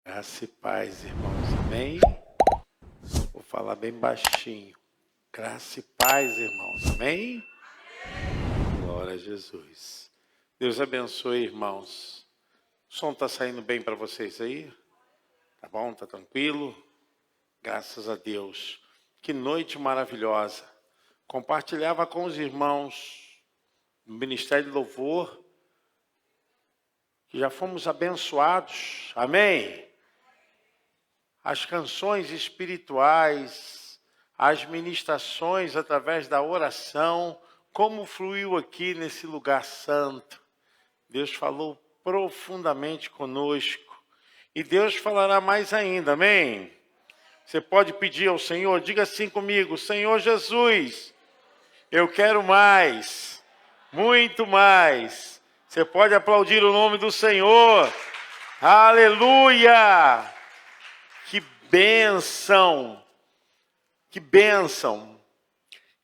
Graça e paz, irmãos. Amém? Vou falar bem baixinho. Graça e paz, irmãos. Amém? Glória a Jesus. Deus abençoe, irmãos. O som está saindo bem para vocês aí? Tá bom? Tá tranquilo? Graças a Deus. Que noite maravilhosa. Compartilhava com os irmãos no Ministério de Louvor que já fomos abençoados. Amém? As canções espirituais, as ministrações através da oração, como fluiu aqui nesse lugar santo. Deus falou profundamente conosco. E Deus falará mais ainda, amém? Você pode pedir ao Senhor, diga assim comigo: Senhor Jesus, eu quero mais, muito mais. Você pode aplaudir o nome do Senhor. Aleluia! Que bênção! Que bênção!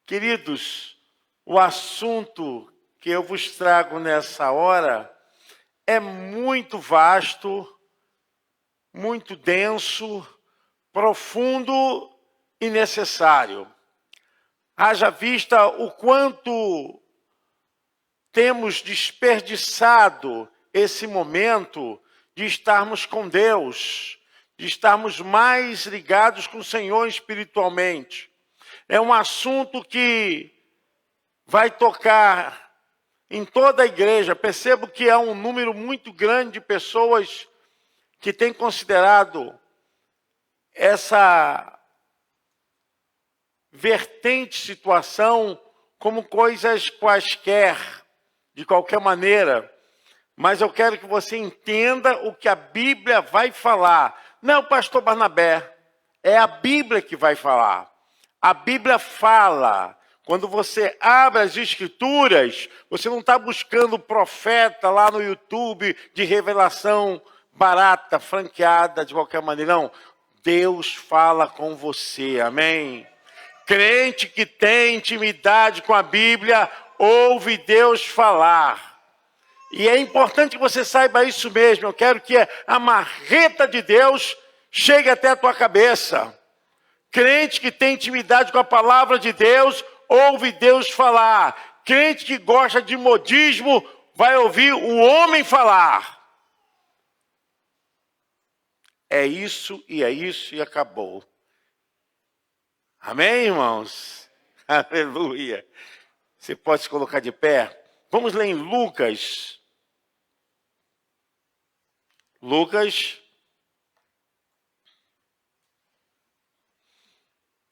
Queridos, o assunto que eu vos trago nessa hora é muito vasto, muito denso, profundo e necessário. Haja vista o quanto temos desperdiçado esse momento de estarmos com Deus, de estarmos mais ligados com o Senhor espiritualmente. É um assunto que vai tocar em toda a igreja. Percebo que há um número muito grande de pessoas que têm considerado essa vertente situação como coisas quaisquer, de qualquer maneira. Mas eu quero que você entenda o que a Bíblia vai falar. Não é o pastor Barnabé, é a Bíblia que vai falar. A Bíblia fala. Quando você abre as Escrituras, você não está buscando profeta lá no YouTube de revelação barata, franqueada de qualquer maneira. Não, Deus fala com você, amém? Crente que tem intimidade com a Bíblia, ouve Deus falar. E é importante que você saiba isso mesmo. Eu quero que a marreta de Deus chegue até a tua cabeça. Crente que tem intimidade com a palavra de Deus, ouve Deus falar. Crente que gosta de modismo, vai ouvir o homem falar. É isso e acabou. Amém, irmãos? Aleluia. Você pode se colocar de pé? Vamos ler em Lucas. Lucas,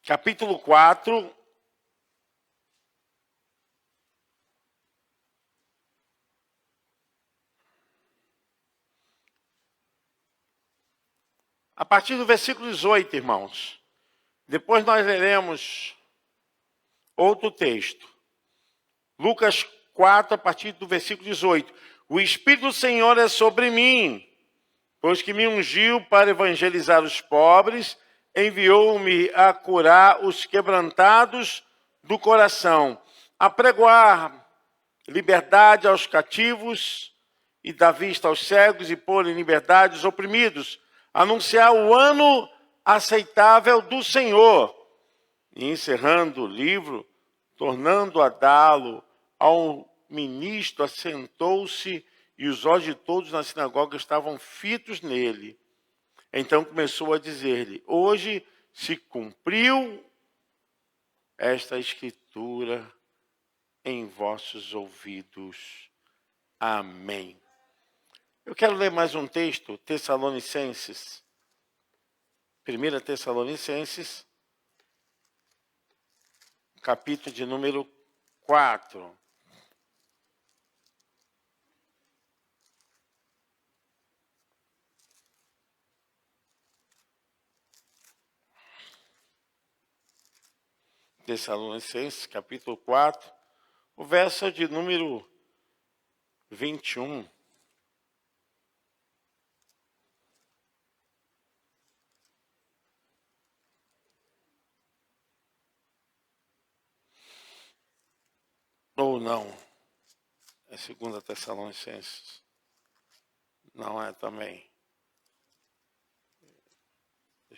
capítulo 4. A partir do versículo 18, irmãos. Depois nós leremos outro texto. Lucas 4, a partir do versículo 18. O Espírito do Senhor é sobre mim, pois que me ungiu para evangelizar os pobres, enviou-me a curar os quebrantados do coração, a pregoar liberdade aos cativos e dar vista aos cegos e pôr em liberdade os oprimidos, anunciar o ano aceitável do Senhor. E encerrando o livro, tornando a dá-lo ao ministro, assentou-se e os olhos de todos na sinagoga estavam fitos nele. Então começou a dizer-lhe: hoje se cumpriu esta escritura em vossos ouvidos. Amém. Eu quero ler mais um texto, Tessalonicenses. 1 Tessalonicenses, capítulo de número 4. Tessalonicenses, capítulo 4, o verso de número 21. Ou não, é 2 Tessalonicenses. Não é também.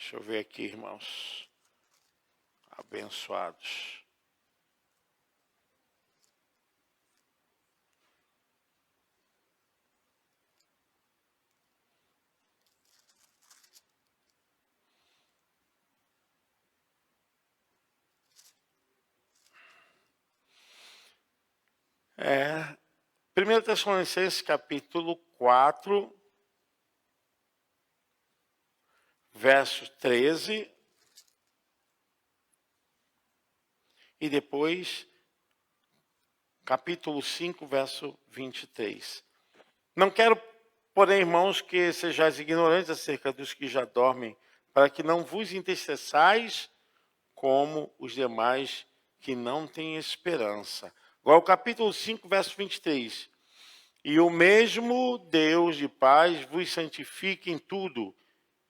Deixa eu ver aqui, irmãos. Abençoados. É, 1 Tessalonicenses capítulo 4, verso 13, e depois capítulo 5, verso 23. Não quero, porém, irmãos, que sejais ignorantes acerca dos que já dormem, para que não vos entristeçais como os demais que não têm esperança. Agora o capítulo 5, verso 23. E o mesmo Deus de paz vos santifique em tudo,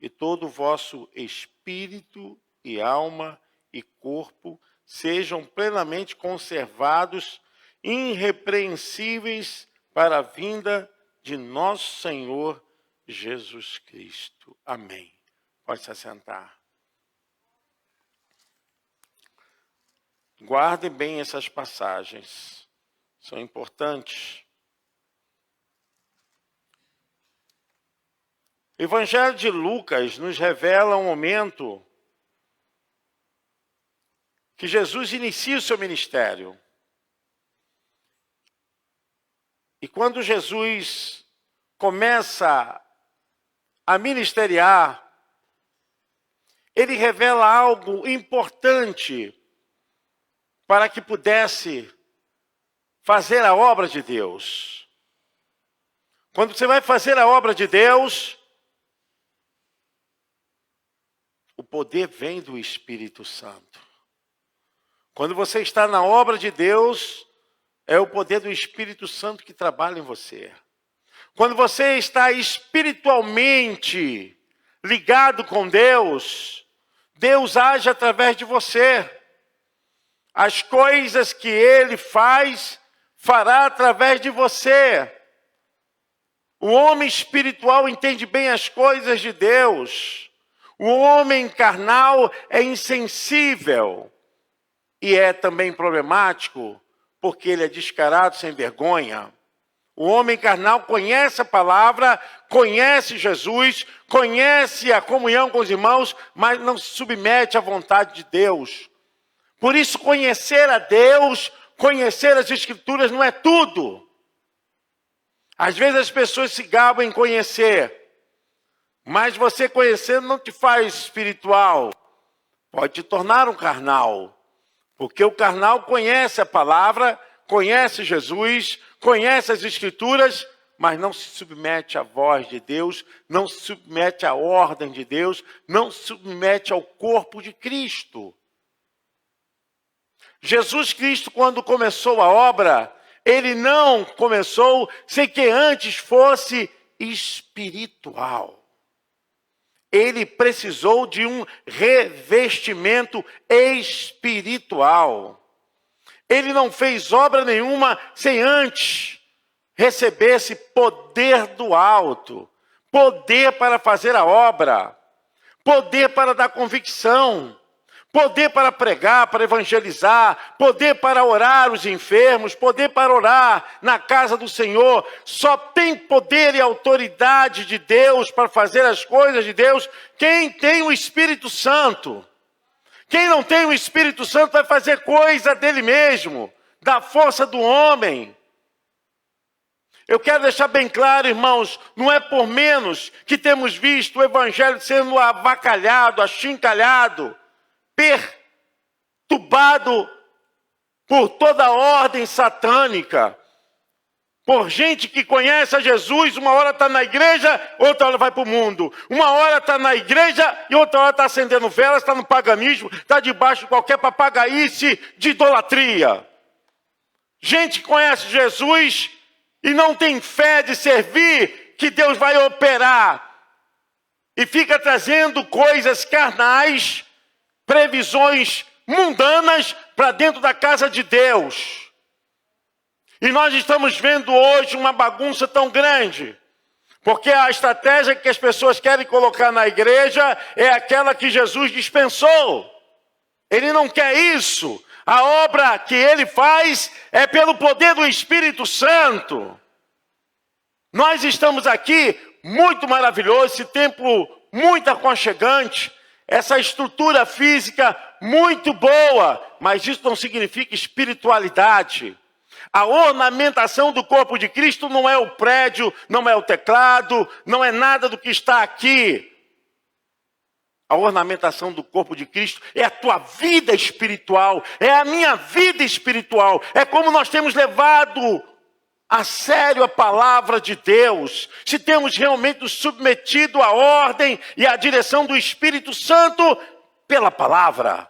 e todo o vosso espírito e alma e corpo sejam plenamente conservados, irrepreensíveis para a vinda de nosso Senhor Jesus Cristo. Amém. Pode se assentar. Guardem bem essas passagens, são importantes. O Evangelho de Lucas nos revela um momento que Jesus inicia o seu ministério. E quando Jesus começa a ministeriar, ele revela algo importante para que pudesse fazer a obra de Deus. Quando você vai fazer a obra de Deus, o poder vem do Espírito Santo. Quando você está na obra de Deus, é o poder do Espírito Santo que trabalha em você. Quando você está espiritualmente ligado com Deus, Deus age através de você. As coisas que Ele faz, fará através de você. O homem espiritual entende bem as coisas de Deus. O homem carnal é insensível. E é também problemático, porque ele é descarado, sem vergonha. O homem carnal conhece a palavra, conhece Jesus, conhece a comunhão com os irmãos, mas não se submete à vontade de Deus. Por isso, conhecer a Deus, conhecer as Escrituras não é tudo. Às vezes as pessoas se gabam em conhecer, mas você conhecendo não te faz espiritual, pode te tornar um carnal. Porque o carnal conhece a palavra, conhece Jesus, conhece as Escrituras, mas não se submete à voz de Deus, não se submete à ordem de Deus, não se submete ao corpo de Cristo. Jesus Cristo, quando começou a obra, ele não começou sem que antes fosse espiritual. Ele precisou de um revestimento espiritual. Ele não fez obra nenhuma sem antes receber esse poder do alto. Poder para fazer a obra. Poder para dar convicção. Poder para pregar, para evangelizar, poder para orar os enfermos, poder para orar na casa do Senhor. Só tem poder e autoridade de Deus para fazer as coisas de Deus quem tem o Espírito Santo. Quem não tem o Espírito Santo vai fazer coisa dele mesmo, da força do homem. Eu quero deixar bem claro, irmãos, não é por menos que temos visto o evangelho sendo avacalhado, achincalhado, perturbado por toda a ordem satânica, por gente que conhece a Jesus, uma hora está na igreja, outra hora vai para o mundo, uma hora está na igreja e outra hora está acendendo velas, está no paganismo, está debaixo de qualquer papagaice de idolatria. Gente que conhece Jesus e não tem fé de servir, que Deus vai operar, e fica trazendo coisas carnais, previsões mundanas para dentro da casa de Deus. E nós estamos vendo hoje uma bagunça tão grande, Porque a estratégia que as pessoas querem colocar na igreja é aquela que Jesus dispensou. Ele não quer isso. A obra que ele faz é pelo poder do Espírito Santo. Nós estamos aqui, muito maravilhoso, esse templo muito aconchegante, essa estrutura física muito boa, mas isso não significa espiritualidade. A ornamentação do corpo de Cristo não é o prédio, não é o teclado, não é nada do que está aqui. A ornamentação do corpo de Cristo é a tua vida espiritual, é a minha vida espiritual. É como nós temos levado a sério a palavra de Deus. Se temos realmente nos submetido à ordem e à direção do Espírito Santo pela palavra.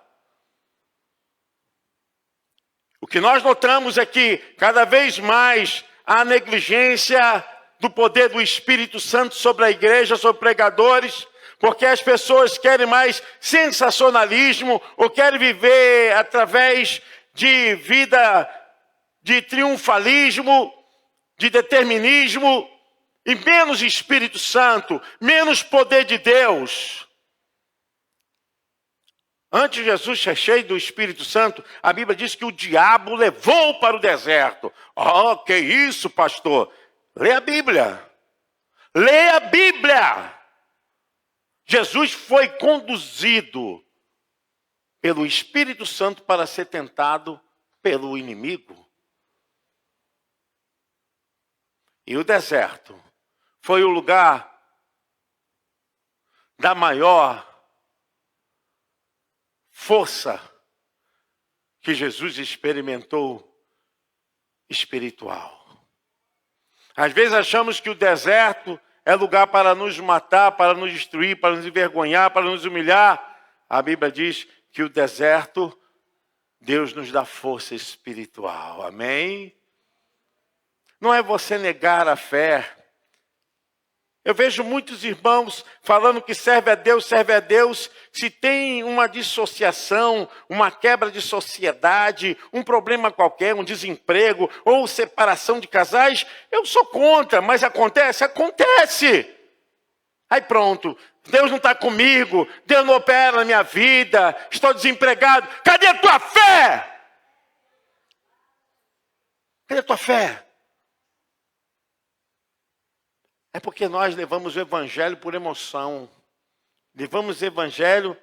O que nós notamos é que cada vez mais há negligência do poder do Espírito Santo sobre a igreja, sobre pregadores, porque as pessoas querem mais sensacionalismo ou querem viver através de vida de triunfalismo, de determinismo, e menos Espírito Santo, menos poder de Deus. Antes de Jesus ser cheio do Espírito Santo, a Bíblia diz que o diabo levou para o deserto. Oh, que isso, pastor? Lê a Bíblia. Lê a Bíblia. Jesus foi conduzido pelo Espírito Santo para ser tentado pelo inimigo. E o deserto foi o lugar da maior força que Jesus experimentou espiritual. Às vezes achamos que o deserto é lugar para nos matar, para nos destruir, para nos envergonhar, para nos humilhar. A Bíblia diz que o deserto, Deus nos dá força espiritual. Amém? Não é você negar a fé. Eu vejo muitos irmãos falando que serve a Deus, se tem uma dissociação, uma quebra de sociedade, um problema qualquer, um desemprego ou separação de casais, eu sou contra, mas acontece? Acontece! Aí pronto, Deus não está comigo, Deus não opera na minha vida, estou desempregado. Cadê a tua fé? Cadê a tua fé? É porque nós levamos o evangelho por emoção. Levamos o evangelho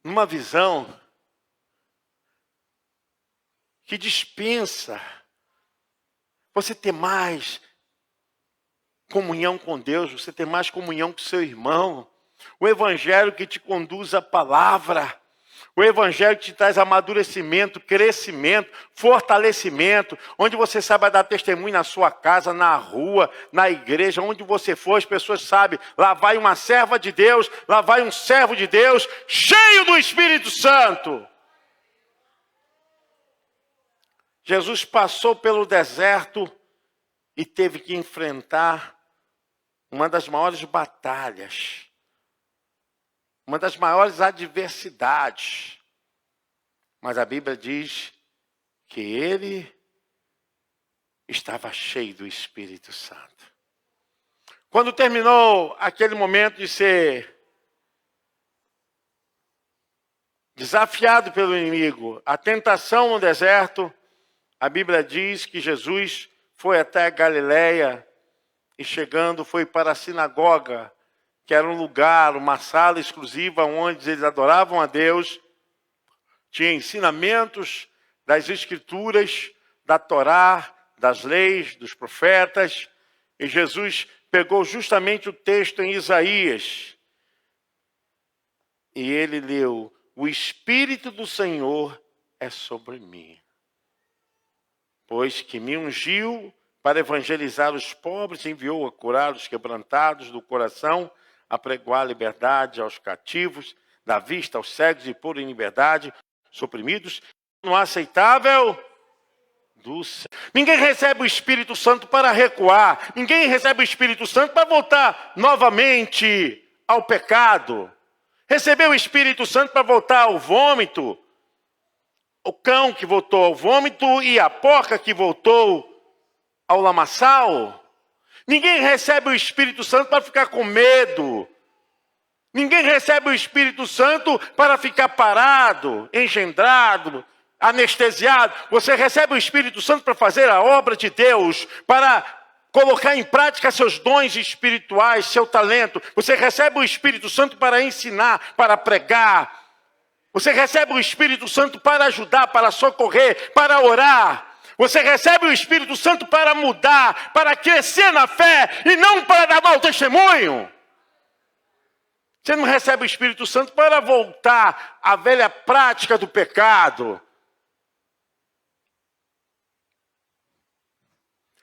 numa visão que dispensa você ter mais comunhão com Deus, você ter mais comunhão com seu irmão. O evangelho que te conduz à palavra. O evangelho que te traz amadurecimento, crescimento, fortalecimento, onde você saiba dar testemunho na sua casa, na rua, na igreja, onde você for, as pessoas sabem, lá vai uma serva de Deus, lá vai um servo de Deus, cheio do Espírito Santo. Jesus passou pelo deserto e teve que enfrentar uma das maiores batalhas, uma das maiores adversidades. Mas a Bíblia diz que ele estava cheio do Espírito Santo. Quando terminou aquele momento de ser desafiado pelo inimigo, a tentação no deserto, a Bíblia diz que Jesus foi até a Galileia e chegando foi para a sinagoga, que era um lugar, uma sala exclusiva onde eles adoravam a Deus. Tinha ensinamentos das Escrituras, da Torá, das leis, dos profetas. E Jesus pegou justamente o texto em Isaías. E ele leu: o Espírito do Senhor é sobre mim, pois que me ungiu para evangelizar os pobres, enviou a curar os quebrantados do coração, a pregoar a liberdade aos cativos, dar vista aos cegos e pôr em liberdade os oprimidos, no aceitável do céu. Ninguém recebe o Espírito Santo para recuar, ninguém recebe o Espírito Santo para voltar novamente ao pecado. Recebeu o Espírito Santo para voltar ao vômito, o cão que voltou ao vômito e a porca que voltou ao lamaçal. Ninguém recebe o Espírito Santo para ficar com medo. Ninguém recebe o Espírito Santo para ficar parado, engendrado, anestesiado. Você recebe o Espírito Santo para fazer a obra de Deus, para colocar em prática seus dons espirituais, seu talento. Você recebe o Espírito Santo para ensinar, para pregar. Você recebe o Espírito Santo para ajudar, para socorrer, para orar. Você recebe o Espírito Santo para mudar, para crescer na fé e não para dar mau testemunho. Você não recebe o Espírito Santo para voltar à velha prática do pecado.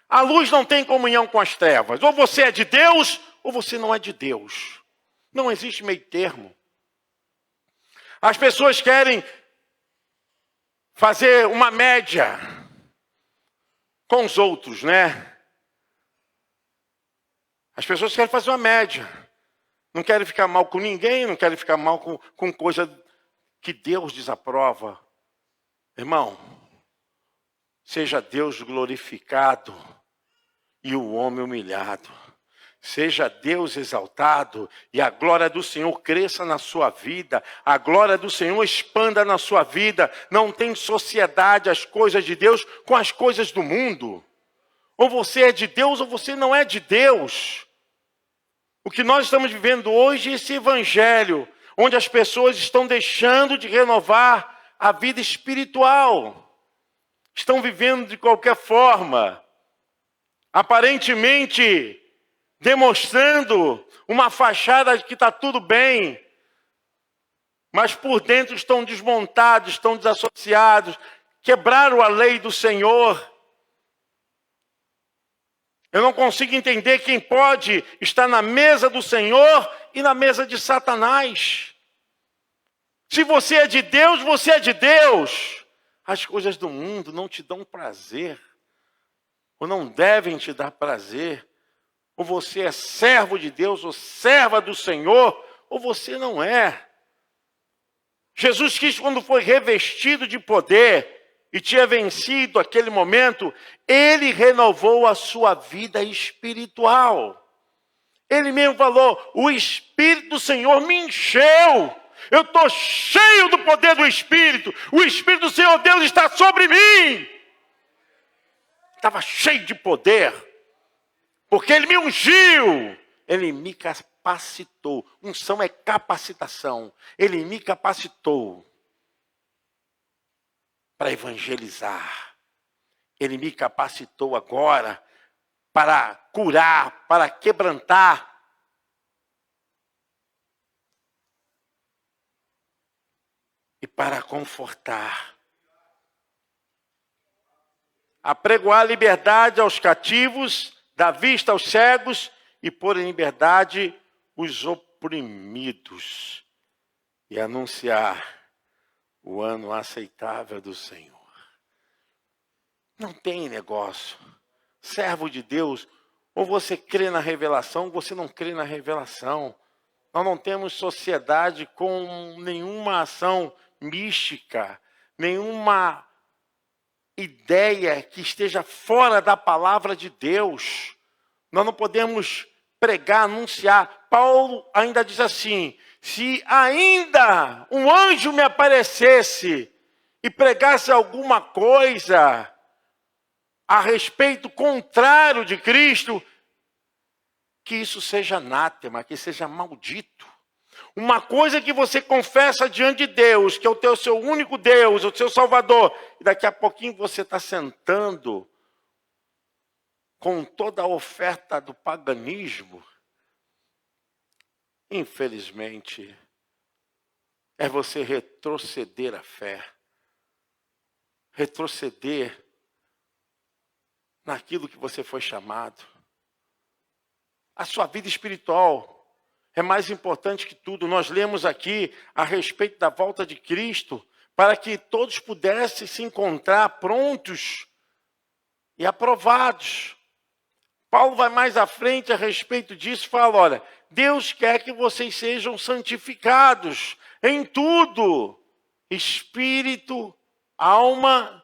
A luz não tem comunhão com as trevas. Ou você é de Deus, ou você não é de Deus. Não existe meio termo. As pessoas querem fazer uma média com os outros, né? As pessoas querem fazer uma média. Não querem ficar mal com ninguém, não querem ficar mal com coisa que Deus desaprova. Irmão, seja Deus glorificado e o homem humilhado. Seja Deus exaltado e a glória do Senhor cresça na sua vida. A glória do Senhor expanda na sua vida. Não tem sociedade as coisas de Deus com as coisas do mundo. Ou você é de Deus ou você não é de Deus. O que nós estamos vivendo hoje é esse evangelho, onde as pessoas estão deixando de renovar a vida espiritual. Estão vivendo de qualquer forma, aparentemente demonstrando uma fachada de que está tudo bem, mas por dentro estão desmontados, estão desassociados, quebraram a lei do Senhor. Eu não consigo entender quem pode estar na mesa do Senhor e na mesa de Satanás. Se você é de Deus, você é de Deus. As coisas do mundo não te dão prazer, ou não devem te dar prazer. Ou você é servo de Deus, ou serva do Senhor, ou você não é. Jesus Cristo, quando foi revestido de poder e tinha vencido aquele momento, ele renovou a sua vida espiritual. Ele mesmo falou, o Espírito do Senhor me encheu. Eu estou cheio do poder do Espírito. O Espírito do Senhor Deus está sobre mim. Estava cheio de poder. Porque ele me ungiu. Ele me capacitou. Unção é capacitação. Ele me capacitou para evangelizar. Ele me capacitou agora para curar, para quebrantar. E para confortar. Apregoar liberdade aos cativos, dar vista aos cegos e pôr em liberdade os oprimidos. E anunciar o ano aceitável do Senhor. Não tem negócio. Servo de Deus, ou você crê na revelação, ou você não crê na revelação. Nós não temos sociedade com nenhuma ação mística, nenhuma ideia que esteja fora da palavra de Deus. Nós não podemos pregar, anunciar. Paulo ainda diz assim, se ainda um anjo me aparecesse e pregasse alguma coisa a respeito contrário de Cristo, que isso seja anátema, que seja maldito. Uma coisa que você confessa diante de Deus, que é o seu único Deus, o seu Salvador, e daqui a pouquinho você está sentando com toda a oferta do paganismo, infelizmente, é você retroceder a fé. Retroceder naquilo que você foi chamado. A sua vida espiritual é mais importante que tudo. Nós lemos aqui a respeito da volta de Cristo, para que todos pudessem se encontrar prontos e aprovados. Paulo vai mais à frente a respeito disso e fala, olha, Deus quer que vocês sejam santificados em tudo. Espírito, alma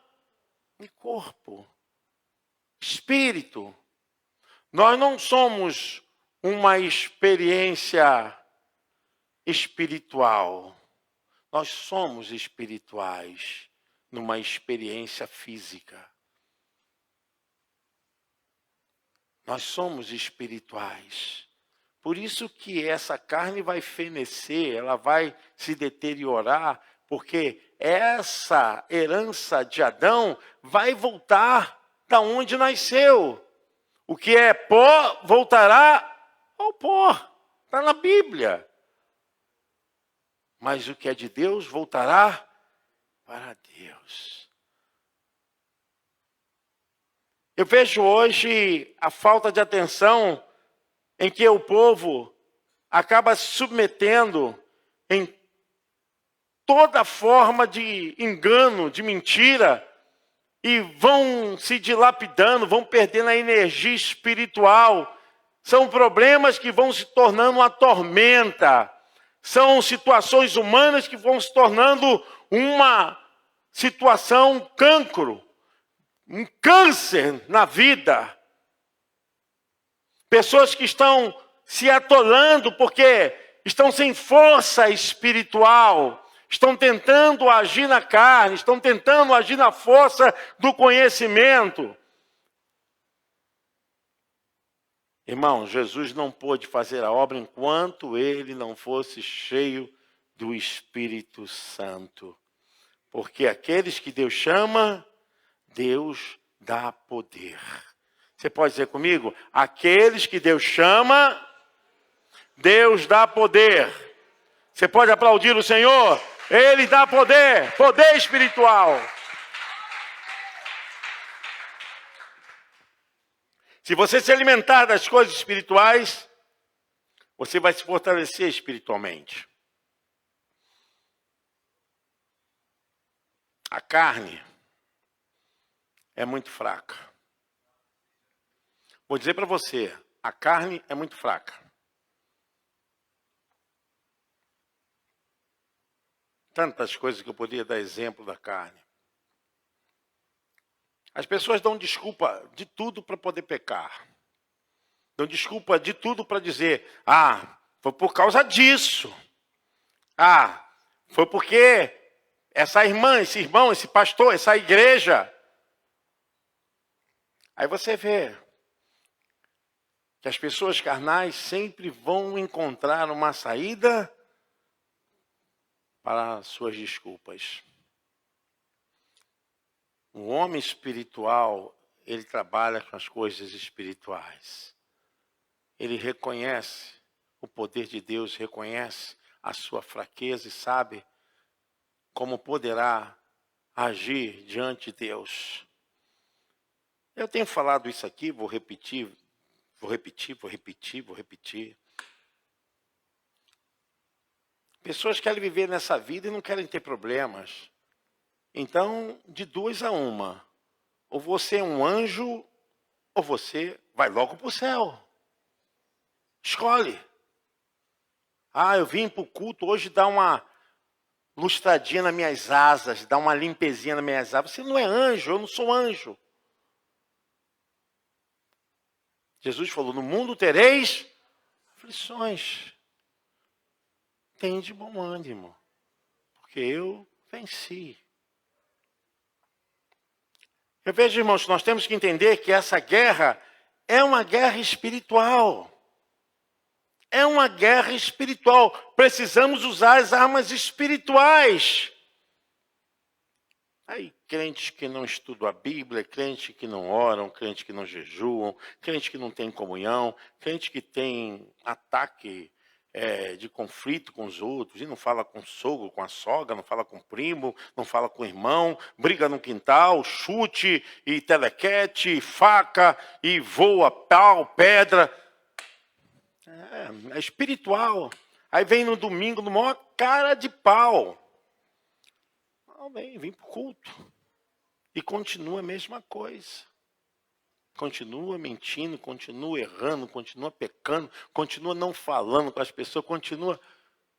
e corpo. Espírito. Nós não somos uma experiência espiritual. Nós somos espirituais numa experiência física. Nós somos espirituais. Por isso que essa carne vai fenecer, ela vai se deteriorar, porque essa herança de Adão vai voltar da onde nasceu. O que é pó voltará ao pó. Está na Bíblia. Mas o que é de Deus voltará para Deus. Eu vejo hoje a falta de atenção em que o povo acaba se submetendo em toda forma de engano, de mentira, e vão se dilapidando, vão perdendo a energia espiritual. São problemas que vão se tornando uma tormenta. São situações humanas que vão se tornando uma situação cancro, um câncer na vida. Pessoas que estão se atolando porque estão sem força espiritual, estão tentando agir na carne, estão tentando agir na força do conhecimento. Irmão, Jesus não pôde fazer a obra enquanto ele não fosse cheio do Espírito Santo. Porque aqueles que Deus chama, Deus dá poder. Você pode dizer comigo? Aqueles que Deus chama, Deus dá poder. Você pode aplaudir o Senhor? Ele dá poder, poder espiritual. Se você se alimentar das coisas espirituais, você vai se fortalecer espiritualmente. A carne é muito fraca. Vou dizer para você, a carne é muito fraca. Tantas coisas que eu poderia dar exemplo da carne. As pessoas dão desculpa de tudo para poder pecar. Dão desculpa de tudo para dizer, foi por causa disso. Foi porque essa irmã, esse irmão, esse pastor, essa igreja. Aí você vê que as pessoas carnais sempre vão encontrar uma saída para suas desculpas. O homem espiritual, ele trabalha com as coisas espirituais. Ele reconhece o poder de Deus, reconhece a sua fraqueza e sabe como poderá agir diante de Deus. Eu tenho falado isso aqui, vou repetir. Pessoas querem viver nessa vida e não querem ter problemas. Então, de duas a uma. Ou você é um anjo, ou você vai logo para o céu. Escolhe. Eu vim para o culto hoje dar uma lustradinha nas minhas asas, dar uma limpezinha nas minhas asas. Você não é anjo, eu não sou anjo. Jesus falou, no mundo tereis aflições. Tem de bom ânimo, porque eu venci. Eu vejo, irmãos, nós temos que entender que essa guerra é uma guerra espiritual. É uma guerra espiritual. Precisamos usar as armas espirituais. Aí, crentes que não estudam a Bíblia, crentes que não oram, crentes que não jejuam, crentes que não têm comunhão, crentes que têm ataque de conflito com os outros, e não fala com o sogro, com a sogra, não fala com o primo, não fala com o irmão, briga no quintal, chute, e telequete, faca, e voa pau, pedra. É espiritual. Aí vem no domingo, no maior cara de pau. Vem para o culto. E continua a mesma coisa. Continua mentindo, continua errando, continua pecando, continua não falando com as pessoas, continua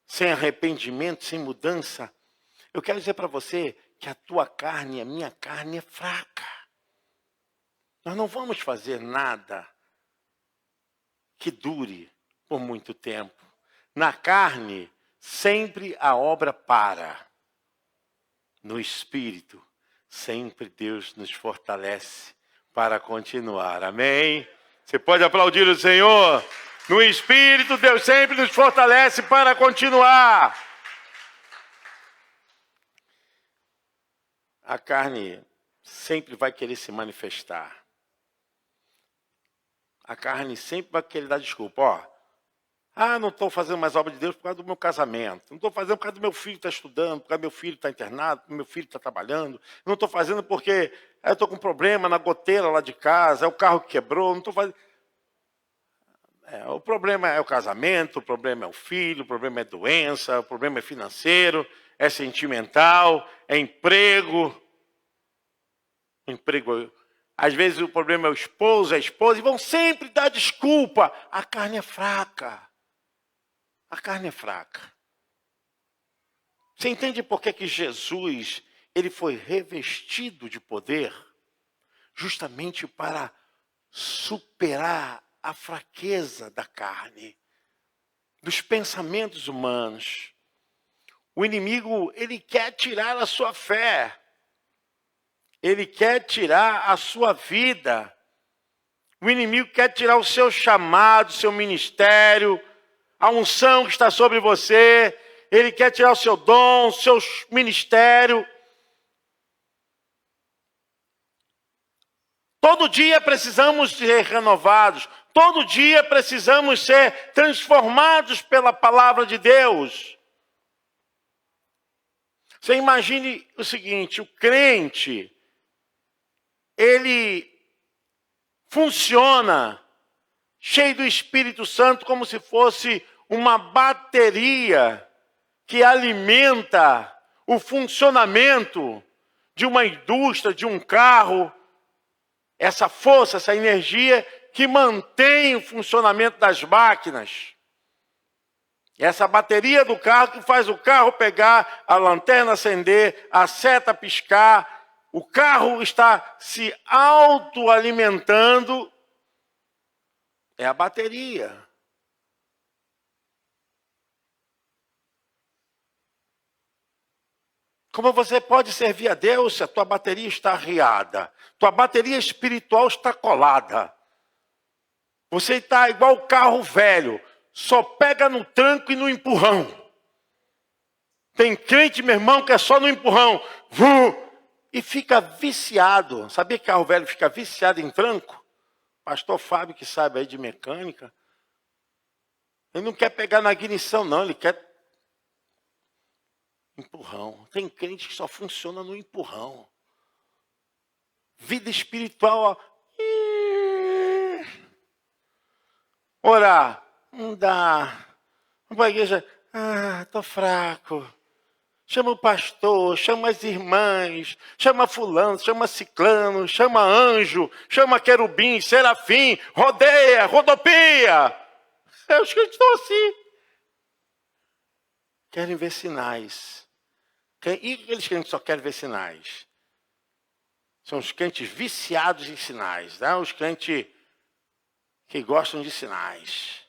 sem arrependimento, sem mudança. Eu quero dizer para você que a tua carne, a minha carne é fraca. Nós não vamos fazer nada que dure por muito tempo. Na carne, sempre a obra para. No espírito, sempre Deus nos fortalece para continuar. Amém? Você pode aplaudir o Senhor? No espírito, Deus sempre nos fortalece para continuar. A carne sempre vai querer se manifestar. A carne sempre vai querer dar desculpa. Não estou fazendo mais obra de Deus por causa do meu casamento. Não estou fazendo por causa do meu filho estar estudando, por causa do meu filho estar internado, porque meu filho está trabalhando. Não estou fazendo porque eu estou com problema na goteira lá de casa, é o carro que quebrou. Não estou fazendo. O problema é o casamento, o problema é o filho, o problema é doença, o problema é financeiro, é sentimental, é emprego. Às vezes o problema é o esposo, é a esposa, e vão sempre dar desculpa. A carne é fraca. A carne é fraca. Você entende por que Jesus ele foi revestido de poder? Justamente para superar a fraqueza da carne, dos pensamentos humanos. O inimigo, ele quer tirar a sua fé. Ele quer tirar a sua vida. O inimigo quer tirar o seu chamado, o seu ministério, a unção que está sobre você. Ele quer tirar o seu dom, o seu ministério. Todo dia precisamos ser renovados. Todo dia precisamos ser transformados pela palavra de Deus. Você imagine o seguinte, o crente, ele funciona cheio do Espírito Santo como se fosse uma bateria que alimenta o funcionamento de uma indústria, de um carro. Essa força, essa energia que mantém o funcionamento das máquinas. Essa bateria do carro que faz o carro pegar, a lanterna acender, a seta piscar. O carro está se autoalimentando. É a bateria. Como você pode servir a Deus se a tua bateria está arriada? Tua bateria espiritual está colada. Você está igual o carro velho, só pega no tranco e no empurrão. Tem crente, meu irmão, que é só no empurrão. E fica viciado. Sabia que carro velho fica viciado em tranco? Pastor Fábio, que sabe aí de mecânica. Ele não quer pegar na ignição, não. Ele quer empurrão. Tem crente que só funciona no empurrão. Vida espiritual, ó. Orar, não dá. Vamos para a igreja, estou fraco. Chama o pastor, chama as irmãs, chama fulano, chama ciclano, chama anjo, chama querubim, serafim, rodeia, rodopia. Os crentes estão assim. Querem ver sinais. E aqueles crentes que só querem ver sinais? São os crentes viciados em sinais, né? Os crentes que gostam de sinais.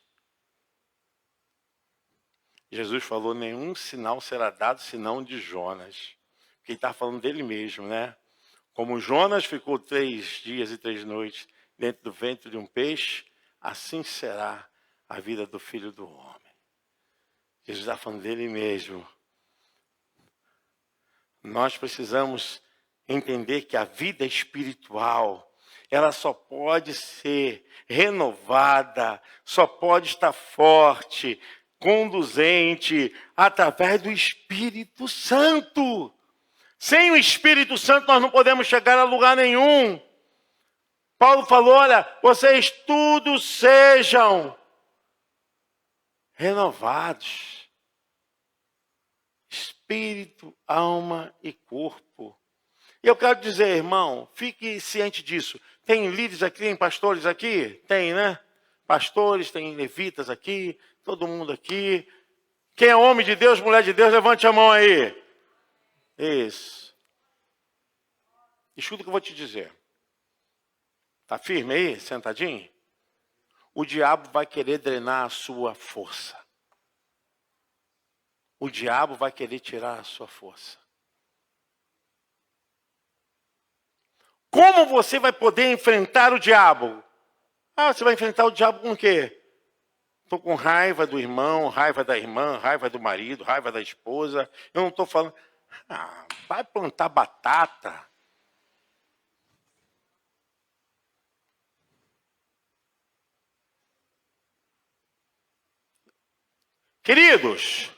Jesus falou, nenhum sinal será dado senão de Jonas. Porque ele está falando dele mesmo, né? Como Jonas ficou 3 dias e 3 noites dentro do ventre de um peixe, assim será a vida do Filho do Homem. Jesus está falando dele mesmo. Nós precisamos entender que a vida espiritual, ela só pode ser renovada, só pode estar forte, conduzente, através do Espírito Santo. Sem o Espírito Santo nós não podemos chegar a lugar nenhum. Paulo falou, olha, vocês todos sejam renovados. Espírito, alma e corpo. E eu quero dizer, irmão, fique ciente disso. Tem líderes aqui, tem pastores aqui? Tem, né? Pastores, tem levitas aqui, todo mundo aqui. Quem é homem de Deus, mulher de Deus, levante a mão aí. Isso. Escuta o que eu vou te dizer. Tá firme aí, sentadinho? o diabo vai querer drenar a sua força. O diabo vai querer tirar a sua força. Como você vai poder enfrentar o diabo? Você vai enfrentar o diabo com o quê? Estou com raiva do irmão, raiva da irmã, raiva do marido, raiva da esposa. Eu não estou falando... vai plantar batata. Queridos,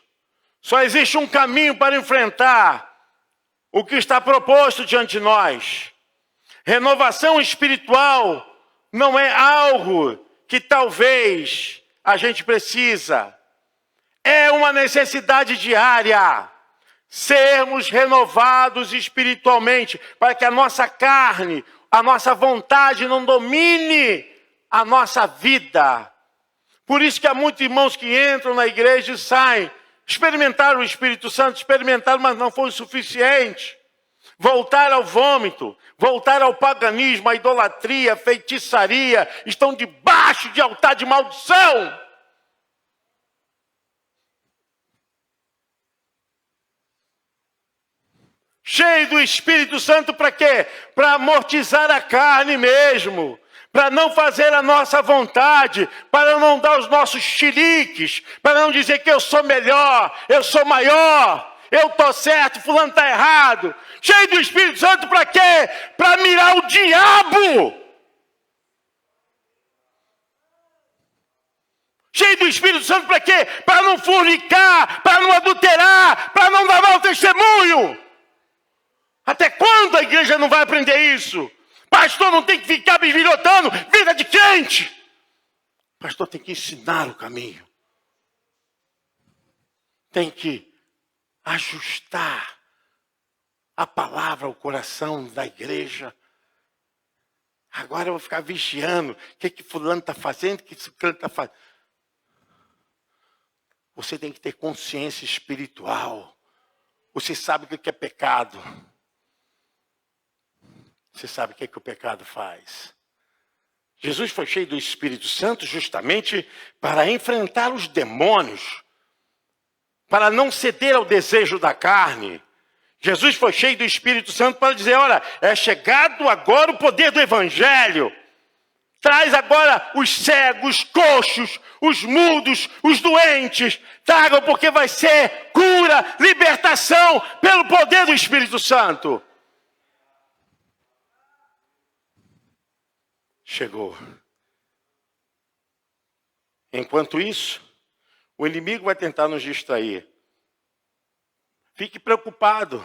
só existe um caminho para enfrentar o que está proposto diante de nós. Renovação espiritual não é algo que talvez a gente precisa. É uma necessidade diária. Sermos renovados espiritualmente, para que a nossa carne, a nossa vontade não domine a nossa vida. Por isso que há muitos irmãos que entram na igreja e saem. Experimentaram o Espírito Santo, experimentaram, mas não foi o suficiente. Voltar ao vômito, voltar ao paganismo, à idolatria, à feitiçaria, estão debaixo de altar de maldição. Cheio do Espírito Santo para quê? Para amortizar a carne mesmo. Para não fazer a nossa vontade, para não dar os nossos chiliques, para não dizer que eu sou melhor, eu sou maior, eu estou certo, fulano está errado. Cheio do Espírito Santo para quê? Para mirar o diabo. Cheio do Espírito Santo para quê? Para não fornicar, para não adulterar, para não dar mau testemunho. Até quando a igreja não vai aprender isso? Pastor não tem que ficar bivilhotando vida de crente. Pastor tem que ensinar o caminho. Tem que ajustar a palavra ao coração da igreja. Agora eu vou ficar vigiando o que fulano está fazendo, o que fulano está fazendo. Você tem que ter consciência espiritual. Você sabe o que é pecado. Você sabe o que o pecado faz. Jesus foi cheio do Espírito Santo justamente para enfrentar os demônios, para não ceder ao desejo da carne. Jesus foi cheio do Espírito Santo para dizer, olha, é chegado agora o poder do Evangelho. Traz agora os cegos, os coxos, os mudos, os doentes. Tragam porque vai ser cura, libertação pelo poder do Espírito Santo. Chegou. Enquanto isso, o inimigo vai tentar nos distrair. Fique preocupado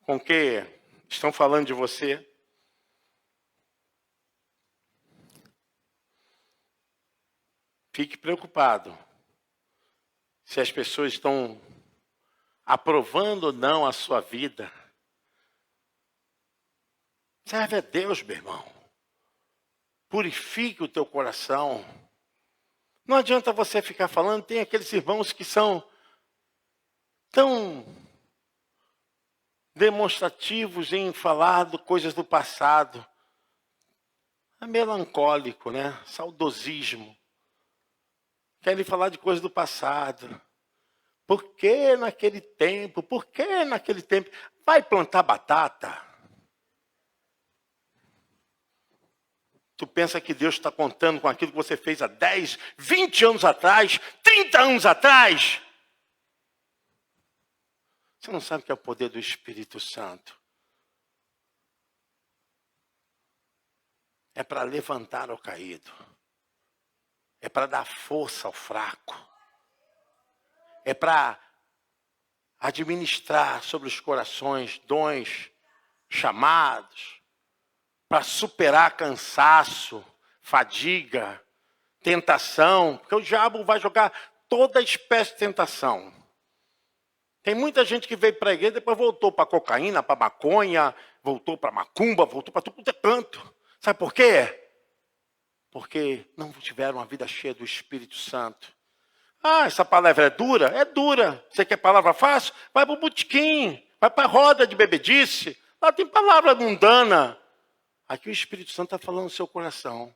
com o que estão falando de você. Fique preocupado se as pessoas estão aprovando ou não a sua vida. Serve a Deus, meu irmão. Purifique o teu coração. Não adianta você ficar falando, tem aqueles irmãos que são tão demonstrativos em falar de coisas do passado. É melancólico, né? Saudosismo. Querem falar de coisas do passado. Por que naquele tempo? Por que naquele tempo? Vai plantar batata. Tu pensa que Deus está contando com aquilo que você fez há 10, 20 anos atrás, 30 anos atrás? Você não sabe o que é o poder do Espírito Santo. É para levantar o caído. É para dar força ao fraco. É para administrar sobre os corações dons, chamados, para superar cansaço, fadiga, tentação, porque o diabo vai jogar toda espécie de tentação. Tem muita gente que veio para a igreja, depois voltou para cocaína, para maconha, voltou para macumba, voltou para tudo quanto é canto. Sabe por quê? Porque não tiveram uma vida cheia do Espírito Santo. Essa palavra é dura? É dura. Você quer palavra fácil? Vai para o botequim, vai para a roda de bebedice. Lá tem palavra mundana. Aqui o Espírito Santo está falando no seu coração.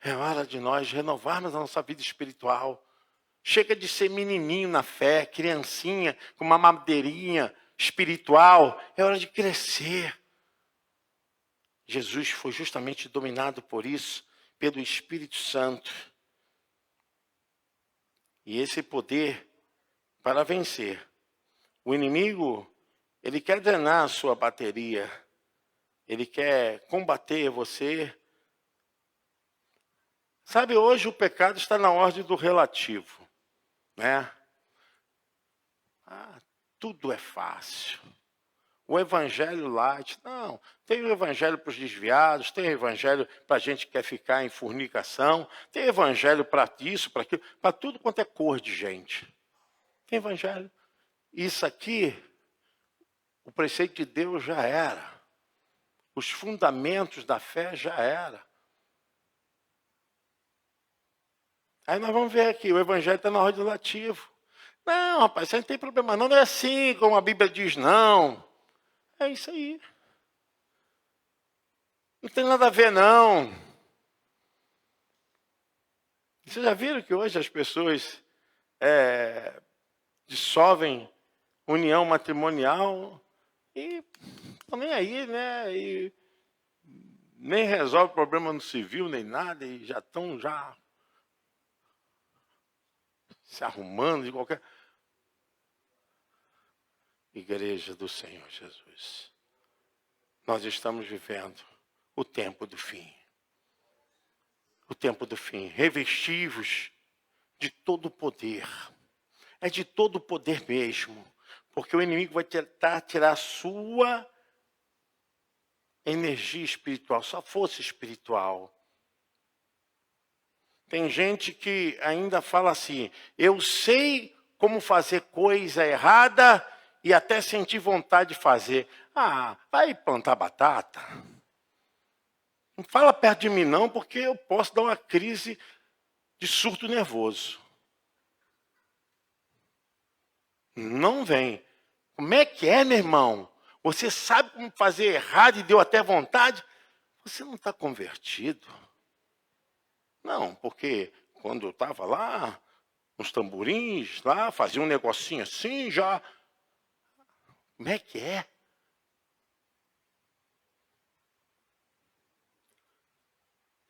É hora de nós renovarmos a nossa vida espiritual. Chega de ser menininho na fé, criancinha, com uma madeirinha espiritual. É hora de crescer. Jesus foi justamente dominado por isso, pelo Espírito Santo. E esse poder para vencer. O inimigo, ele quer drenar a sua bateria. Ele quer combater você. Sabe, hoje o pecado está na ordem do relativo, né? Tudo é fácil. O evangelho light, não. Tem o evangelho para os desviados, tem o evangelho para a gente que quer ficar em fornicação, tem evangelho para isso, para aquilo, para tudo quanto é cor de gente. Tem evangelho. Isso aqui, o preceito de Deus já era. Os fundamentos da fé já era. Aí nós vamos ver aqui, o evangelho está na ordem do lativo. Não, rapaz, isso aí não tem problema não, não é assim como a Bíblia diz, não. É isso aí. Não tem nada a ver, não. Vocês já viram que hoje as pessoas dissolvem união matrimonial e estão nem aí, né? E nem resolve problema no civil, nem nada, e já estão se arrumando de qualquer... Igreja do Senhor Jesus. Nós estamos vivendo o tempo do fim. O tempo do fim. Revestivos de todo o poder. É de todo o poder mesmo. Porque o inimigo vai tentar tirar a sua energia espiritual, sua força espiritual. Tem gente que ainda fala assim, eu sei como fazer coisa errada e até sentir vontade de fazer. Ah, vai plantar batata? Não fala perto de mim não, porque eu posso dar uma crise de surto nervoso. Não vem. Como é que é, meu irmão? Você sabe como fazer errado e deu até vontade? Você não está convertido. Não, porque quando eu estava lá, uns tamborins lá, fazia um negocinho assim, já... Como é que é?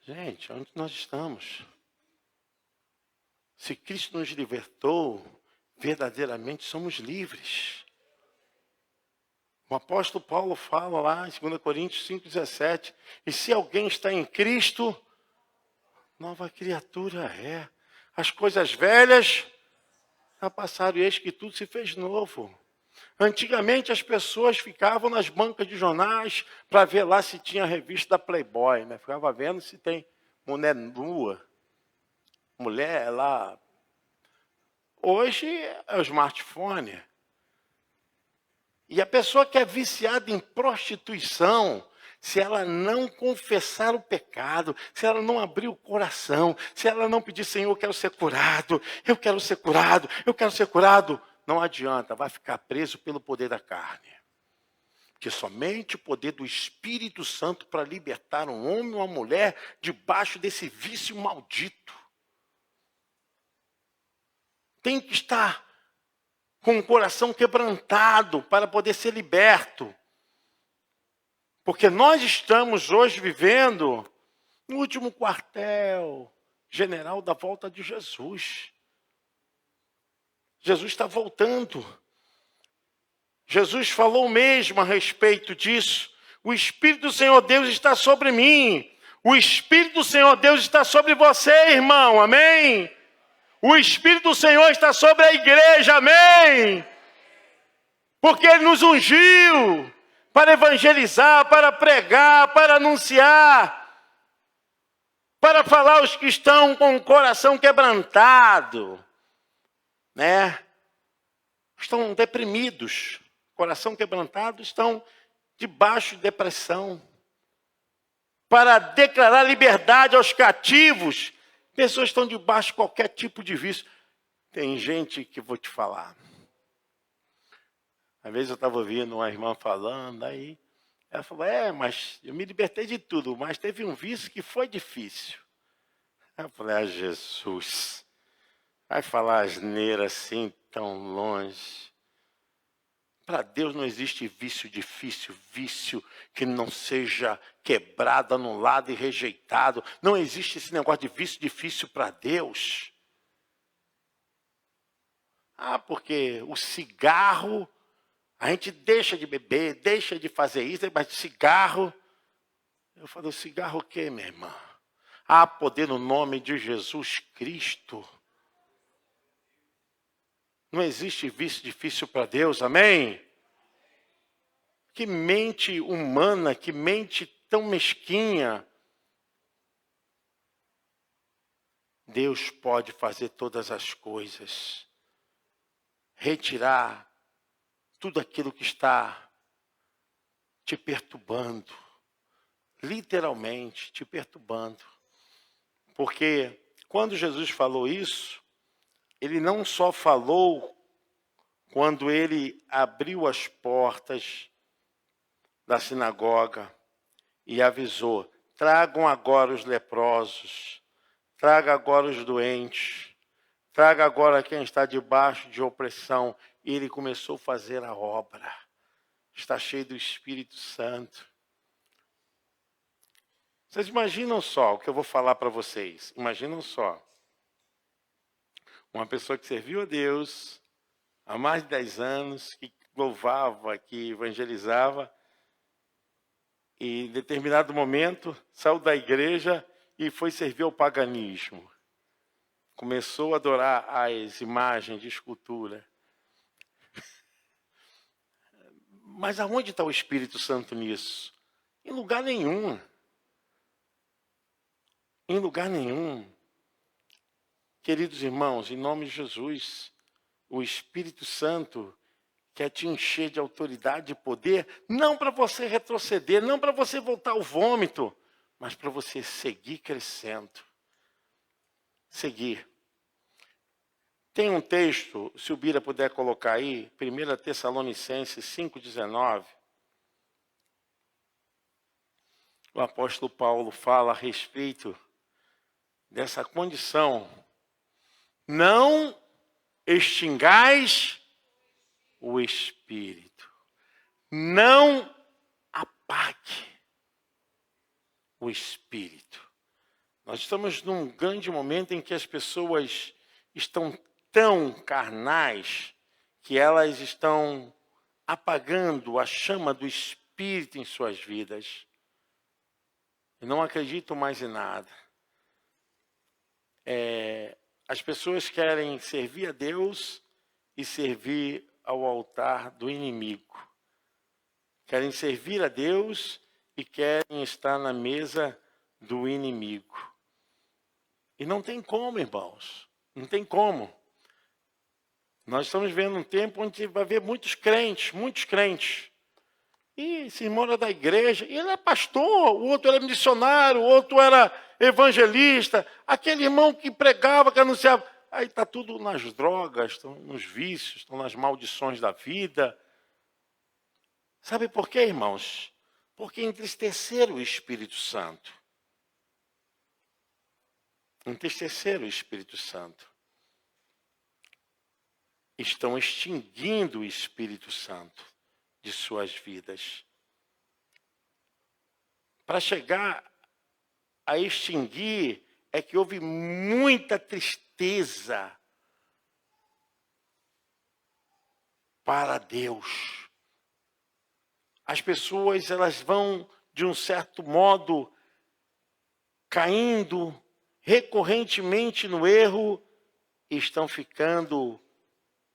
Gente, onde nós estamos? Se Cristo nos libertou, verdadeiramente somos livres. O apóstolo Paulo fala lá em 2 Coríntios 5,17, e se alguém está em Cristo, nova criatura é. As coisas velhas já passaram e eis que tudo se fez novo. Antigamente as pessoas ficavam nas bancas de jornais para ver lá se tinha a revista da Playboy, né? Ficava vendo se tem mulher nua, mulher lá. Hoje é o smartphone. E a pessoa que é viciada em prostituição, se ela não confessar o pecado, se ela não abrir o coração, se ela não pedir, Senhor, eu quero ser curado, eu quero ser curado, eu quero ser curado, não adianta, vai ficar preso pelo poder da carne. Porque somente o poder do Espírito Santo para libertar um homem ou uma mulher debaixo desse vício maldito. Tem que estar com o coração quebrantado para poder ser liberto. Porque nós estamos hoje vivendo no último quartel general da volta de Jesus. Jesus está voltando. Jesus falou mesmo a respeito disso. O Espírito do Senhor Deus está sobre mim. O Espírito do Senhor Deus está sobre você, irmão. Amém? O Espírito do Senhor está sobre a igreja. Amém? Porque Ele nos ungiu para evangelizar, para pregar, para anunciar, para falar aos que estão com o coração quebrantado, né? Estão deprimidos, coração quebrantado, estão debaixo de depressão. Para declarar liberdade aos cativos, pessoas estão debaixo de qualquer tipo de vício. Tem gente que vou te falar. Às vezes eu estava ouvindo uma irmã falando, aí ela falou, mas eu me libertei de tudo, mas teve um vício que foi difícil. Eu falei, ah, Jesus, vai falar asneira assim tão longe. Para Deus não existe vício difícil, vício que não seja quebrado, anulado e rejeitado. Não existe esse negócio de vício difícil para Deus. Ah, porque o cigarro, a gente deixa de beber, deixa de fazer isso, mas cigarro... Eu falei, o cigarro o quê, minha irmã? Há poder no nome de Jesus Cristo. Não existe vício difícil para Deus, amém? Que mente humana, que mente tão mesquinha. Deus pode fazer todas as coisas. Retirar tudo aquilo que está te perturbando. Literalmente te perturbando. Porque quando Jesus falou isso, ele não só falou quando ele abriu as portas da sinagoga e avisou, tragam agora os leprosos, traga agora os doentes, traga agora quem está debaixo de opressão. E ele começou a fazer a obra. Está cheio do Espírito Santo. Vocês imaginam só o que eu vou falar para vocês. Imaginam só. Uma pessoa que serviu a Deus há mais de 10 anos, que louvava, que evangelizava, e em determinado momento saiu da igreja e foi servir ao paganismo. Começou a adorar as imagens de escultura. Mas aonde está o Espírito Santo nisso? Em lugar nenhum. Em lugar nenhum. Queridos irmãos, em nome de Jesus, o Espírito Santo quer te encher de autoridade e poder, não para você retroceder, não para você voltar ao vômito, mas para você seguir crescendo. Seguir. Tem um texto, se o Bira puder colocar aí, 1 Tessalonicenses 5,19. O apóstolo Paulo fala a respeito dessa condição. Não extingais o Espírito. Não apague o Espírito. Nós estamos num grande momento em que as pessoas estão tão carnais que elas estão apagando a chama do Espírito em suas vidas. E não acreditam mais em nada. As pessoas querem servir a Deus e servir ao altar do inimigo. Querem servir a Deus e querem estar na mesa do inimigo. E não tem como, irmãos. Não tem como. Nós estamos vendo um tempo onde vai haver muitos crentes, muitos crentes. E esse irmão era da igreja, e ele é pastor, o outro era missionário, o outro era evangelista, aquele irmão que pregava, que anunciava. Aí está tudo nas drogas, estão nos vícios, estão nas maldições da vida. Sabe por quê, irmãos? Porque entristeceram o Espírito Santo. Entristeceram o Espírito Santo. Estão extinguindo o Espírito Santo de suas vidas. Para chegar a extinguir, é que houve muita tristeza para Deus. As pessoas, elas vão, de um certo modo, caindo recorrentemente no erro e estão ficando,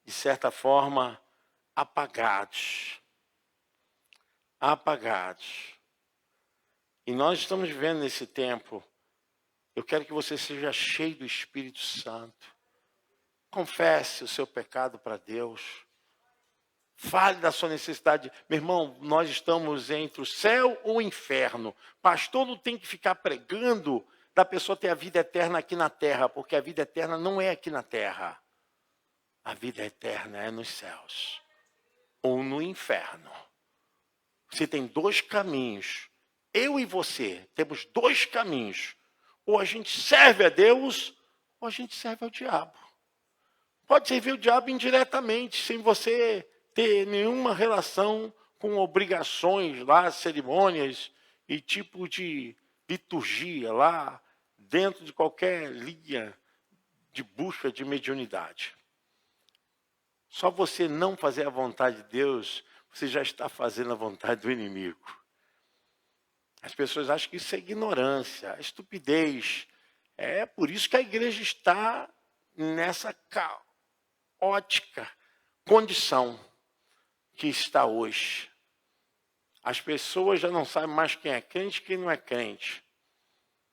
de certa forma, apagados. Apagados. E nós estamos vivendo nesse tempo. Eu quero que você seja cheio do Espírito Santo. Confesse o seu pecado para Deus. Fale da sua necessidade. Meu irmão, nós estamos entre o céu ou o inferno. Pastor não tem que ficar pregando da pessoa ter a vida eterna aqui na terra, porque a vida eterna não é aqui na terra. A vida eterna é nos céus ou no inferno. Você tem dois caminhos. Eu e você temos dois caminhos. Ou a gente serve a Deus, ou a gente serve ao diabo. Pode servir o diabo indiretamente, sem você ter nenhuma relação com obrigações lá, cerimônias e tipo de liturgia lá, dentro de qualquer linha de busca de mediunidade. Só você não fazer a vontade de Deus, você já está fazendo a vontade do inimigo. As pessoas acham que isso é ignorância, é estupidez. É por isso que a igreja está nessa caótica condição que está hoje. As pessoas já não sabem mais quem é crente e quem não é crente.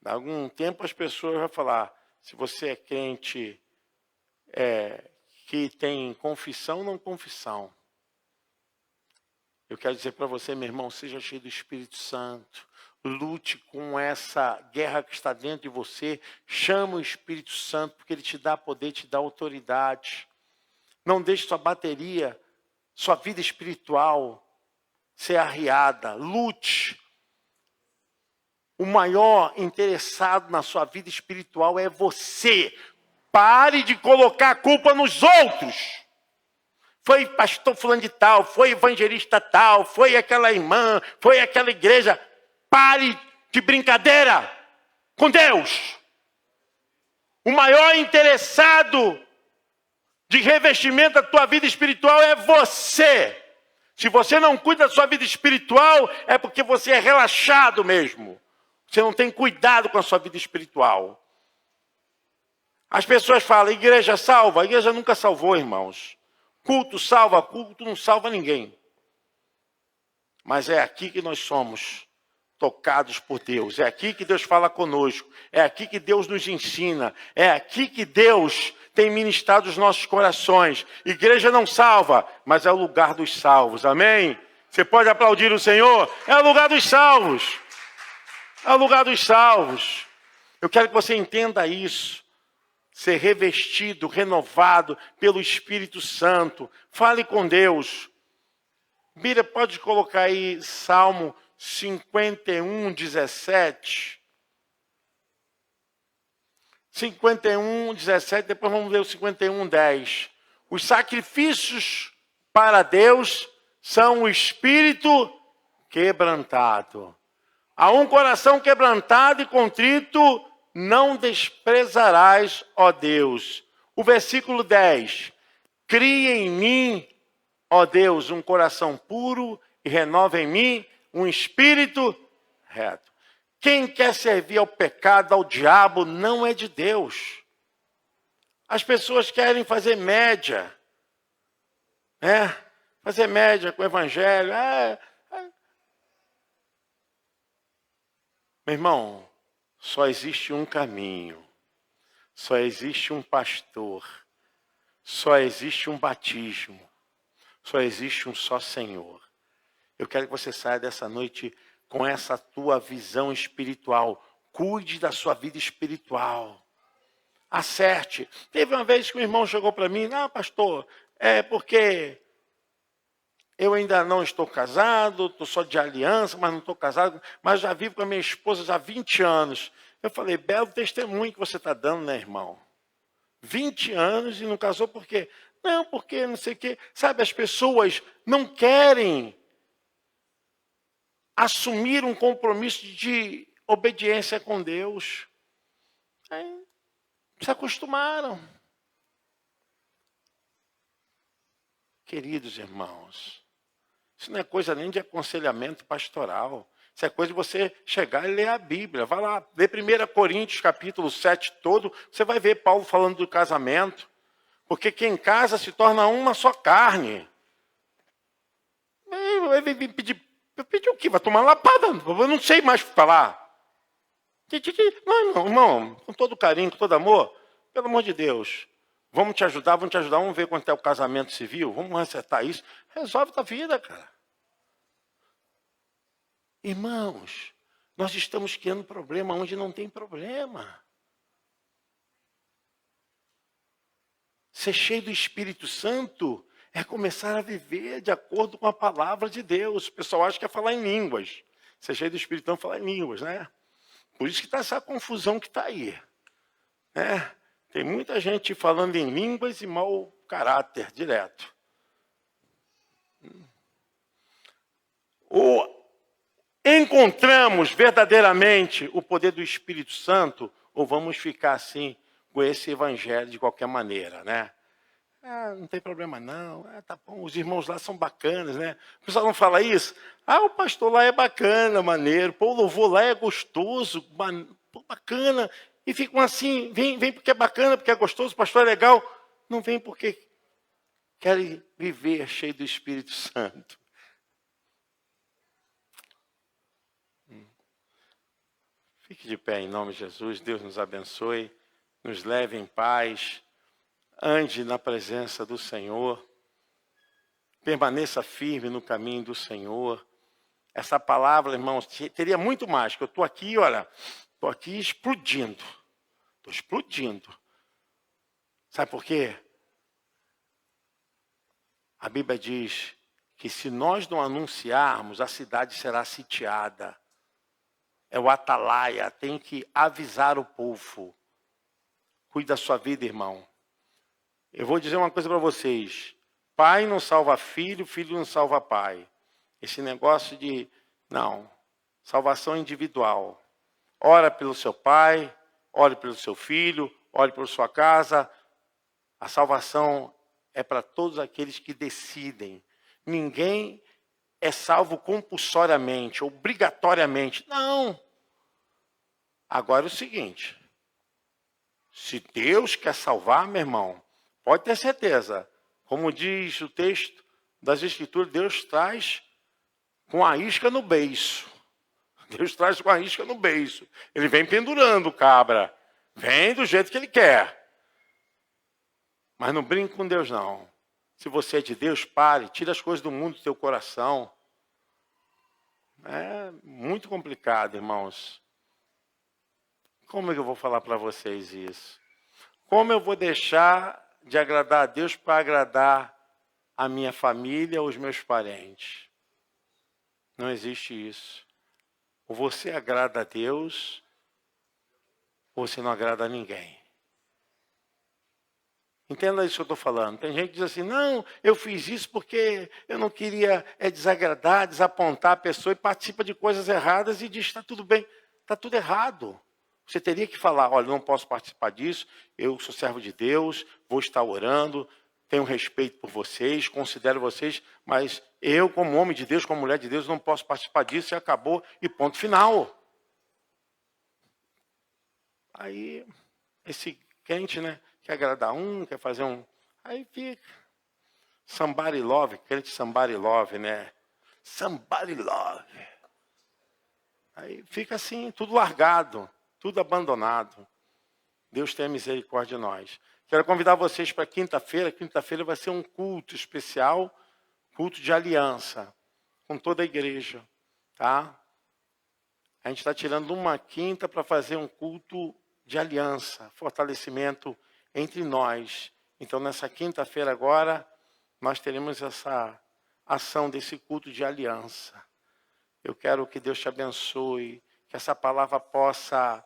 Há algum tempo as pessoas vão falar, se você é crente que tem confissão ou não confissão. Eu quero dizer para você, meu irmão, seja cheio do Espírito Santo. Lute com essa guerra que está dentro de você. Chama o Espírito Santo, porque ele te dá poder, te dá autoridade. Não deixe sua bateria, sua vida espiritual ser arriada. Lute. O maior interessado na sua vida espiritual é você. Pare de colocar a culpa nos outros. Foi pastor fulano de tal, foi evangelista tal, foi aquela irmã, foi aquela igreja. Pare de brincadeira com Deus. O maior interessado de revestimento da tua vida espiritual é você. Se você não cuida da sua vida espiritual, é porque você é relaxado mesmo. Você não tem cuidado com a sua vida espiritual. As pessoas falam, igreja salva. A igreja nunca salvou, irmãos. Culto salva, culto não salva ninguém. Mas é aqui que nós somos tocados por Deus. É aqui que Deus fala conosco. É aqui que Deus nos ensina. É aqui que Deus tem ministrado os nossos corações. Igreja não salva, mas é o lugar dos salvos. Amém? Você pode aplaudir o Senhor? É o lugar dos salvos. É o lugar dos salvos. Eu quero que você entenda isso. Ser revestido, renovado pelo Espírito Santo. Fale com Deus. Mira, pode colocar aí Salmo 51, 17. 51, 17, depois vamos ler o 51, 10. Os sacrifícios para Deus são o espírito quebrantado. A um coração quebrantado e contrito não desprezarás, ó Deus. O versículo 10. Cria em mim, ó Deus, um coração puro e renova em mim um espírito reto. Quem quer servir ao pecado, ao diabo, não é de Deus. As pessoas querem fazer média. Fazer média com o evangelho. Meu irmão, só existe um caminho. Só existe um pastor. Só existe um batismo. Só existe um só Senhor. Eu quero que você saia dessa noite com essa tua visão espiritual. Cuide da sua vida espiritual. Acerte. Teve uma vez que um irmão chegou para mim, pastor, é porque eu ainda não estou casado, estou só de aliança, mas não estou casado, mas já vivo com a minha esposa já há 20 anos. Eu falei, belo testemunho que você está dando, né, irmão? 20 anos e não casou por quê? Não, porque não sei o quê. Sabe, as pessoas não querem assumir um compromisso de obediência com Deus. Aí, se acostumaram. Queridos irmãos, isso não é coisa nem de aconselhamento pastoral. Isso é coisa de você chegar e ler a Bíblia. Vai lá, lê 1 Coríntios, capítulo 7 todo, você vai ver Paulo falando do casamento. Porque quem casa se torna uma só carne. Vai pedir o quê? Vai tomar lapada. Eu não sei mais falar. Não, irmão, com todo carinho, com todo amor, pelo amor de Deus, vamos te ajudar, vamos ver quanto é o casamento civil, vamos acertar isso. Resolve a vida, cara. Irmãos, nós estamos criando problema onde não tem problema. Ser cheio do Espírito Santo é começar a viver de acordo com a palavra de Deus. O pessoal acha que é falar em línguas. Ser cheio do Espírito Santo é falar em línguas, né? Por isso que está essa confusão que está aí. Né? Tem muita gente falando em línguas e mau caráter direto. Ou encontramos verdadeiramente o poder do Espírito Santo, ou vamos ficar assim com esse evangelho de qualquer maneira, né? Ah, não tem problema não, tá bom, os irmãos lá são bacanas, né? O pessoal não fala isso? Ah, o pastor lá é bacana, maneiro, pô, o louvor lá é gostoso, pô, bacana. E ficam assim, vem porque é bacana, porque é gostoso, o pastor é legal. Não vem porque querem viver cheio do Espírito Santo. Fique de pé em nome de Jesus, Deus nos abençoe, nos leve em paz. Ande na presença do Senhor, permaneça firme no caminho do Senhor. Essa palavra, irmãos, teria muito mais, que eu estou aqui, olha, estou aqui explodindo. Estou explodindo. Sabe por quê? A Bíblia diz que se nós não anunciarmos, a cidade será sitiada. É o atalaia, tem que avisar o povo. Cuide da sua vida, irmão. Eu vou dizer uma coisa para vocês. Pai não salva filho, filho não salva pai. Esse negócio de, não, salvação individual. Ora pelo seu pai, ore pelo seu filho, ore pela sua casa. A salvação é para todos aqueles que decidem. Ninguém é salvo compulsoriamente, obrigatoriamente. Não. Agora é o seguinte. Se Deus quer salvar, meu irmão, pode ter certeza. Como diz o texto das Escrituras, Deus traz com a isca no beiço. Deus traz com a isca no beiço. Ele vem pendurando o cabra. Vem do jeito que ele quer. Mas não brinque com Deus, não. Se você é de Deus, pare. Tira as coisas do mundo do teu coração. É muito complicado, irmãos. Como é que eu vou falar para vocês isso? Como eu vou deixar de agradar a Deus para agradar a minha família ou os meus parentes? Não existe isso. Ou você agrada a Deus, ou você não agrada a ninguém. Entenda isso que eu estou falando. Tem gente que diz assim, não, eu fiz isso porque eu não queria desagradar, desapontar a pessoa e participa de coisas erradas e diz, está tudo bem, está tudo errado. Você teria que falar, olha, não posso participar disso, eu sou servo de Deus, vou estar orando, tenho respeito por vocês, considero vocês, mas eu, como homem de Deus, como mulher de Deus, não posso participar disso e acabou, e ponto final. Aí, esse crente, né, quer agradar um, quer fazer um... Aí fica. Somebody love, crente somebody love, né? Somebody love. Aí fica assim, tudo largado, tudo abandonado. Deus tenha misericórdia de nós. Quero convidar vocês para quinta-feira. Quinta-feira vai ser um culto especial, culto de aliança, com toda a igreja, tá? A gente está tirando uma quinta para fazer um culto de aliança, fortalecimento entre nós. Então, nessa quinta-feira agora, nós teremos essa ação desse culto de aliança. Eu quero que Deus te abençoe, que essa palavra possa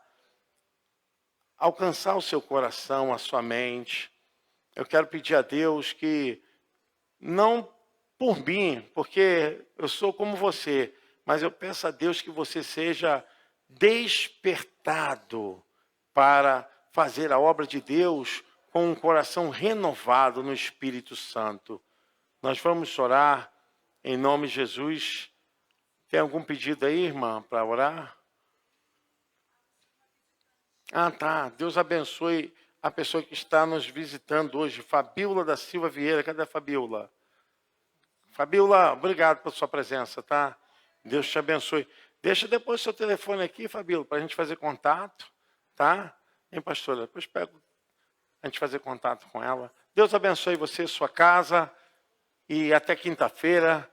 alcançar o seu coração, a sua mente. Eu quero pedir a Deus que, não por mim, porque eu sou como você, mas eu peço a Deus que você seja despertado para fazer a obra de Deus com um coração renovado no Espírito Santo. Nós vamos orar em nome de Jesus. Tem algum pedido aí, irmã, para orar? Ah, tá. Deus abençoe a pessoa que está nos visitando hoje. Fabiola da Silva Vieira. Cadê a Fabiola? Fabiola, obrigado pela sua presença, tá? Deus te abençoe. Deixa depois seu telefone aqui, Fabiola, para a gente fazer contato, tá? Hein, pastora? Depois pego a gente fazer contato com ela. Deus abençoe você, sua casa. E até quinta-feira,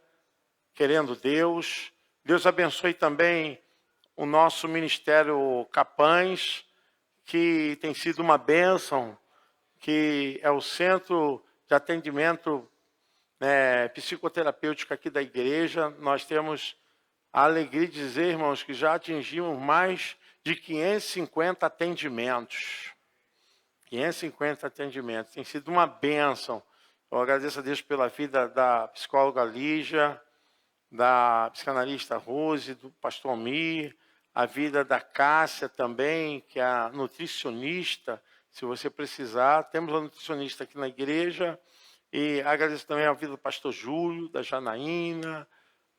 querendo Deus. Deus abençoe também o nosso Ministério Capães, que tem sido uma bênção, que é o centro de atendimento psicoterapêutico aqui da igreja. Nós temos a alegria de dizer, irmãos, que já atingimos mais de 550 atendimentos. 550 atendimentos. Tem sido uma bênção. Eu agradeço a Deus pela vida da psicóloga Lígia, da psicanalista Rose, do pastor Almir, a vida da Cássia também, que é a nutricionista, se você precisar. Temos a nutricionista aqui na igreja. E agradeço também a vida do pastor Júlio, da Janaína,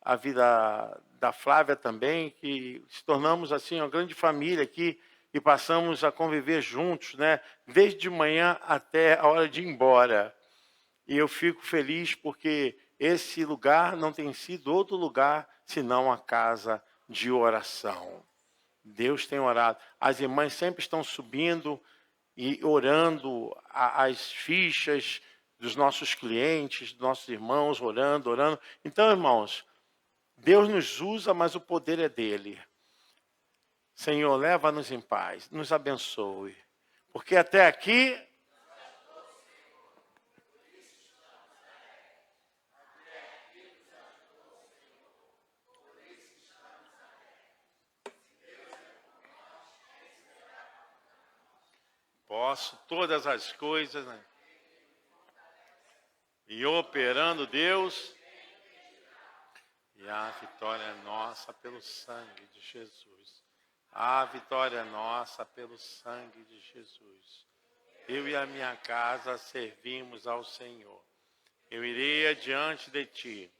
a vida da Flávia também, que se tornamos assim uma grande família aqui e passamos a conviver juntos, né? Desde de manhã até a hora de ir embora. E eu fico feliz porque esse lugar não tem sido outro lugar senão a casa de oração. Deus tem orado. As irmãs sempre estão subindo e orando as fichas dos nossos clientes, dos nossos irmãos, orando. Então, irmãos, Deus nos usa, mas o poder é dele. Senhor, leva-nos em paz, nos abençoe. Porque até aqui... Posso todas as coisas, né? E operando Deus, e a vitória é nossa pelo sangue de Jesus. A vitória é nossa pelo sangue de Jesus. Eu e a minha casa servimos ao Senhor. Eu irei adiante de ti.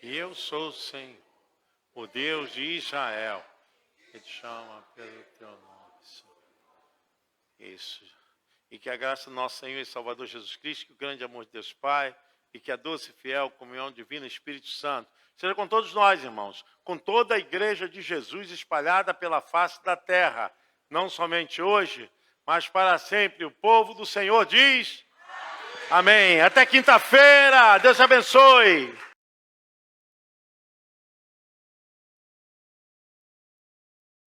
Eu sou o Senhor, o Deus de Israel, que te chama pelo teu nome, Senhor. Isso. E que a graça do nosso Senhor e Salvador Jesus Cristo, que o grande amor de Deus Pai, e que a doce e fiel comunhão divina Espírito Santo, seja com todos nós, irmãos, com toda a igreja de Jesus espalhada pela face da terra, não somente hoje, mas para sempre. O povo do Senhor diz... Amém. Até quinta-feira. Deus te abençoe.